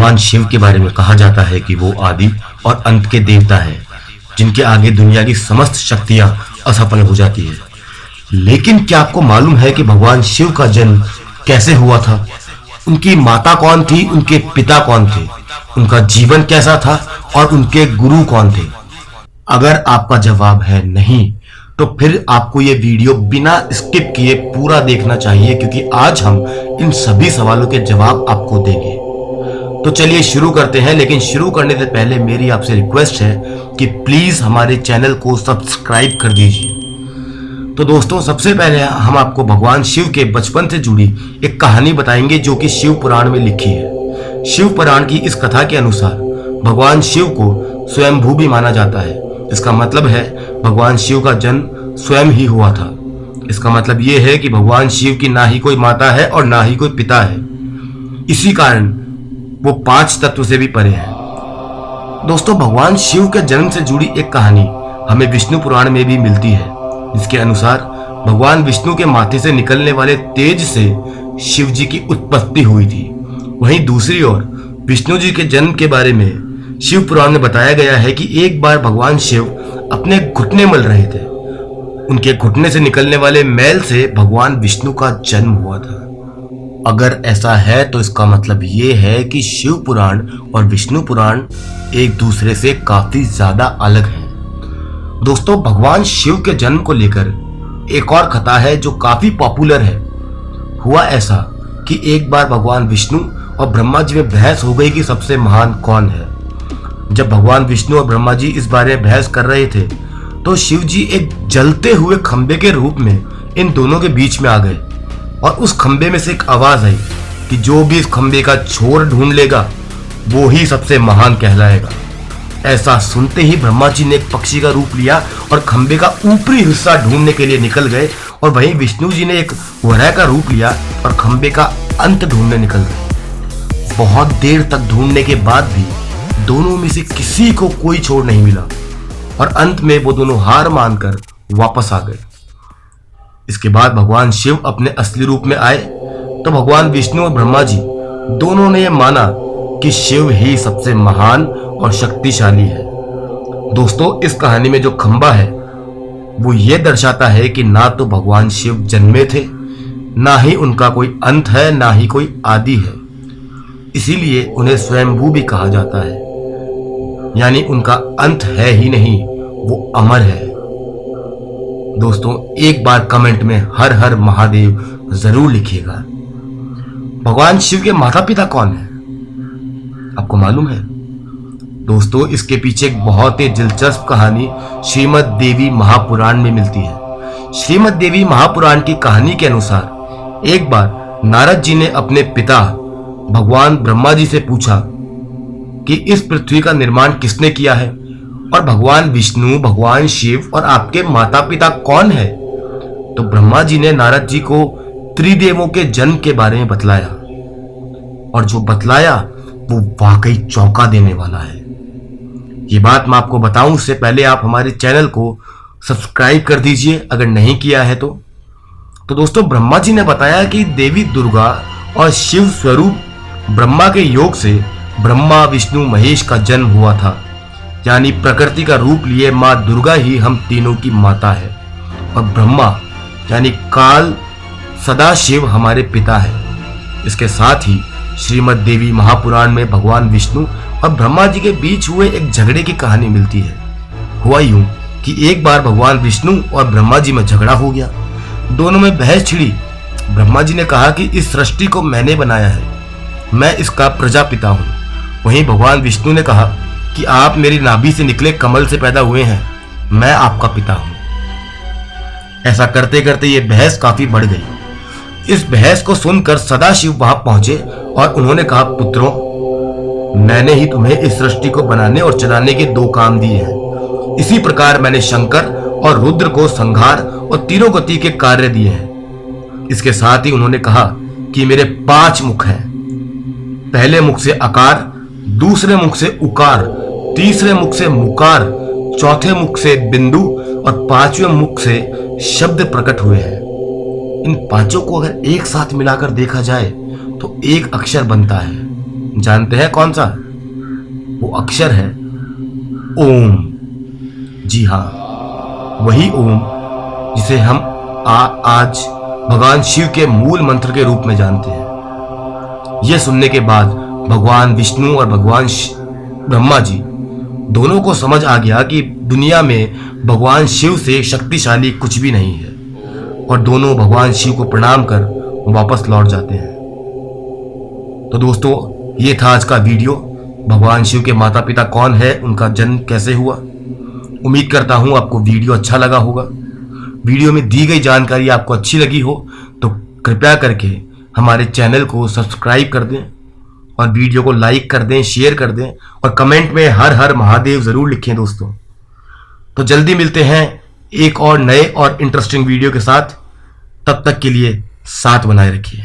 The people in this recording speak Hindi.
भगवान शिव के बारे में कहा जाता है कि वो आदि और अंत के देवता है, जिनके आगे दुनिया की समस्त शक्तियां असफल हो जाती है। लेकिन क्या आपको मालूम है कि भगवान शिव का जन्म कैसे हुआ था? उनकी माता कौन थी, उनके पिता कौन थे, उनका जीवन कैसा था और उनके गुरु कौन थे? अगर आपका जवाब है नहीं, तो फिर आपको ये वीडियो बिना स्किप किए पूरा देखना चाहिए, क्योंकि आज हम इन सभी सवालों के जवाब आपको देंगे। तो चलिए शुरू करते हैं। लेकिन शुरू करने से पहले मेरी आपसे रिक्वेस्ट है कि प्लीज हमारे चैनल को सब्सक्राइब कर दीजिए। तो दोस्तों, सबसे पहले हम आपको भगवान शिव के बचपन से जुड़ी एक कहानी बताएंगे जो कि शिव पुराण में लिखी है। शिव पुराण की इस कथा के अनुसार भगवान शिव को स्वयंभू भी माना जाता है। इसका मतलब है भगवान शिव का जन्म स्वयं ही हुआ था। इसका मतलब यह है कि भगवान शिव की ना ही कोई माता है और ना ही कोई पिता है। इसी कारण वो 5 तत्व से भी परे है। दोस्तों, भगवान शिव के जन्म से जुड़ी एक कहानी हमें विष्णु पुराण में भी मिलती है, जिसके अनुसार भगवान विष्णु के माथे से निकलने वाले तेज से शिव जी की उत्पत्ति हुई थी। वहीं दूसरी ओर विष्णु जी के जन्म के बारे में शिव पुराण में बताया गया है कि एक बार भगवान शिव अपने घुटने मल रहे थे। उनके घुटने से निकलने वाले मैल से भगवान विष्णु का जन्म हुआ था। अगर ऐसा है तो इसका मतलब ये है कि शिव पुराण और विष्णु पुराण एक दूसरे से काफी ज्यादा अलग हैं। दोस्तों, भगवान शिव के जन्म को लेकर एक और कथा है जो काफी पॉपुलर है। हुआ ऐसा कि एक बार भगवान विष्णु और ब्रह्मा जी में बहस हो गई कि सबसे महान कौन है। जब भगवान विष्णु और ब्रह्मा जी इस बारे में बहस कर रहे थे, तो शिव जी एक जलते हुए खंबे के रूप में इन दोनों के बीच में आ गए और उस खंबे में से एक आवाज आई कि जो भी इस खंबे का छोर ढूंढ लेगा वो ही सबसे महान कहलाएगा। ऐसा सुनते ही ब्रह्मा जी ने एक पक्षी का रूप लिया और खंबे का ऊपरी हिस्सा ढूंढने के लिए निकल गए, और वहीं विष्णु जी ने एक वरह का रूप लिया और खंबे का अंत ढूंढने निकल गए। बहुत देर तक ढूंढने के बाद भी दोनों में से किसी को कोई छोर नहीं मिला और अंत में वो दोनों हार मानकर वापस आ गए। इसके बाद भगवान शिव अपने असली रूप में आए तो भगवान विष्णु और ब्रह्मा जी दोनों ने यह माना कि शिव ही सबसे महान और शक्तिशाली है। दोस्तों, इस कहानी में जो खंबा है वो ये दर्शाता है कि ना तो भगवान शिव जन्मे थे, ना ही उनका कोई अंत है, ना ही कोई आदि है। इसीलिए उन्हें स्वयंभू भी कहा जाता है, यानी उनका अंत है ही नहीं, वो अमर है। दोस्तों, एक बार कमेंट में हर हर महादेव जरूर लिखिएगा। भगवान शिव के माता पिता कौन है, आपको मालूम है? दोस्तों, इसके पीछे एक बहुत ही दिलचस्प कहानी श्रीमद् देवी महापुराण में मिलती है। श्रीमद् देवी महापुराण की कहानी के अनुसार एक बार नारद जी ने अपने पिता भगवान ब्रह्मा जी से पूछा कि इस पृथ्वी का निर्माण किसने किया है और भगवान विष्णु, भगवान शिव और आपके माता पिता कौन है। तो ब्रह्मा जी ने नारद जी को त्रिदेवों के जन्म के बारे में बतलाया, और जो बतलाया वो वाकई चौंका देने वाला है। ये बात मैं आपको बताऊं उससे पहले आप हमारे चैनल को सब्सक्राइब कर दीजिए अगर नहीं किया है तो। दोस्तों, ब्रह्मा जी ने बताया कि देवी दुर्गा और शिव स्वरूप ब्रह्मा के योग से ब्रह्मा, विष्णु, महेश का जन्म हुआ था। यानी प्रकृति का रूप लिए माँ दुर्गा ही हम तीनों की माता है, और ब्रह्मा यानी काल सदाशिव हमारे पिता है। इसके साथ ही श्रीमद् देवी महापुराण में भगवान विष्णु और ब्रह्मा जी के बीच हुए एक झगड़े की कहानी मिलती है। हुआ यूं कि एक बार भगवान विष्णु और ब्रह्मा जी में झगड़ा हो गया, दोनों में बहस छिड़ी। ब्रह्मा जी ने कहा कि इस सृष्टि को मैंने बनाया है, मैं इसका प्रजापिता हूँ। वहीं भगवान विष्णु ने कहा कि आप मेरी नाभि से निकले कमल से पैदा हुए हैं, मैं आपका पिता हूँ। ऐसा करते करते ये बहस काफी बढ़ गई। इस बहस को सुनकर सदाशिव वहां पहुंचे और उन्होंने कहा, पुत्रों, मैंने ही तुम्हें इस सृष्टि को बनाने और चलाने के 2 काम दिए हैं। इसी प्रकार मैंने शंकर और रुद्र को संहार और तिरोगति के कार्य दिए हैं। इसके साथ ही उन्होंने कहा कि मेरे 5 मुख हैं। पहले मुख से अकार, दूसरे मुख से उकार, तीसरे मुख से मुकार, चौथे मुख से बिंदु और 5वें मुख से शब्द प्रकट हुए हैं। इन 5 को अगर एक साथ मिलाकर देखा जाए तो एक अक्षर बनता है। जानते हैं कौन सा? वो अक्षर है ओम। जी हाँ, वही ओम जिसे हम आज भगवान शिव के मूल मंत्र के रूप में जानते हैं। यह सुनने के बाद भगवान विष्णु और भगवान ब्रह्मा जी दोनों को समझ आ गया कि दुनिया में भगवान शिव से शक्तिशाली कुछ भी नहीं है, और दोनों भगवान शिव को प्रणाम कर वापस लौट जाते हैं। तो दोस्तों, ये था आज का वीडियो। भगवान शिव के माता पिता कौन है, उनका जन्म कैसे हुआ। उम्मीद करता हूँ आपको वीडियो अच्छा लगा होगा। वीडियो में दी गई जानकारी आपको अच्छी लगी हो तो कृपया करके हमारे चैनल को सब्सक्राइब कर दें और वीडियो को लाइक कर दें, शेयर कर दें और कमेंट में हर हर महादेव ज़रूर लिखें दोस्तों। तो जल्दी मिलते हैं एक और नए और इंटरेस्टिंग वीडियो के साथ। तब तक के लिए साथ बनाए रखिए।